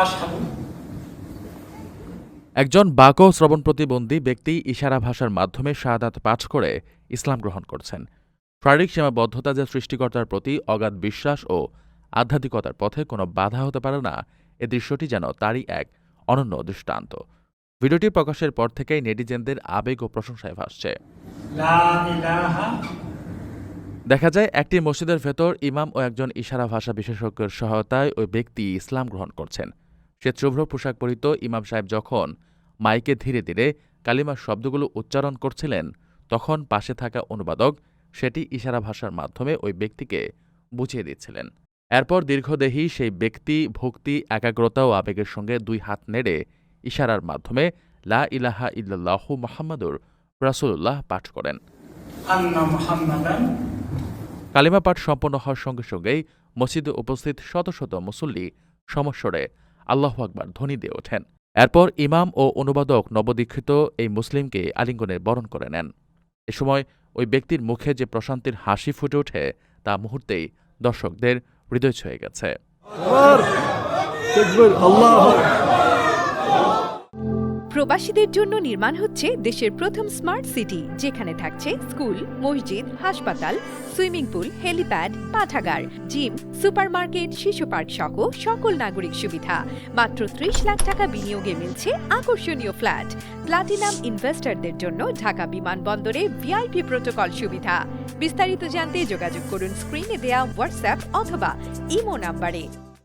আশহাদু একজন বাক ও শ্রবণ প্রতিবন্ধী ব্যক্তি ইশারা ভাষার মাধ্যমে শাহাদাত পাঠ করে ইসলাম গ্রহণ করছেন। শারীরিক সীমাবদ্ধতা যে সৃষ্টিকর্তার প্রতি অগাধ বিশ্বাস ও আধ্যাত্মিকতার পথে কোনো বাধা হতে পারে না, এ দৃশ্যটি যেন তারই এক অনন্য দৃষ্টান্ত। ভিডিওটি প্রকাশের পর থেকেই নেটিজেনদের আবেগ ও প্রশংসায় ভাসছে। লা ইলাহা দেখা যায় একটি মসজিদের ভেতর ইমাম ও একজন ইশারা ভাষা বিশেষজ্ঞের সহায়তায় ওই ব্যক্তি ইসলাম গ্রহণ করছেন। সে শুভ্র পোশাক পরিহিত ইমাম সাহেব যখন মাইকে ধীরে ধীরে কালিমার শব্দগুলো উচ্চারণ করছিলেন, তখন পাশে থাকা অনুবাদক সেটি ইশারা ভাষার মাধ্যমে ওই ব্যক্তিকে বুঝিয়ে দিচ্ছিলেন। এরপর দীর্ঘদেহী সেই ব্যক্তি ভক্তি, একাগ্রতা ও আবেগের সঙ্গে দুই হাত নেড়ে ইশারার মাধ্যমে লা ইলাহা ইল্লাল্লাহু মুহাম্মাদুর রাসূলুল্লাহ পাঠ করেন। আন্না মুহাম্মাদান। কালিমা পাঠ সম্পন্ন হওয়ার সঙ্গে সঙ্গেই মসজিদে উপস্থিত শত শত মুসল্লি সমস্বরে আল্লাহু আকবার ধ্বনি দিয়ে ওঠেন। এরপর ইমাম ও অনুবাদক নবদীক্ষিত এই মুসলিমকে আলিঙ্গনে বরণ করে নেন। এ সময় ওই ব্যক্তির মুখে যে প্রশান্তির হাসি ফুটে ওঠে, তা মুহূর্তেই দর্শকদের হৃদয় ছুঁয়ে গেছে। প্রবাসীদের জন্য নির্মাণ হচ্ছে দেশের প্রথম স্মার্ট সিটি, যেখানে থাকছে স্কুল, মসজিদ, হাসপাতাল, সুইমিং পুল, হেলিপ্যাড, পাঠাগার, জিম, সুপারমার্কেট, শিশু পার্ক সহ সকল নাগরিক সুবিধা। মাত্র ৩০ লাখ টাকা বিনিয়োগে মিলছে আকর্ষণীয় ফ্ল্যাট। প্লাটিনাম ইনভেস্টরদের জন্য ঢাকা বিমানবন্দরে ভিআইপি প্রোটোকল সুবিধা। বিস্তারিত জানতে যোগাযোগ করুন স্ক্রিনে দেয়া হোয়াটসঅ্যাপ অথবা ইমো নাম্বারে।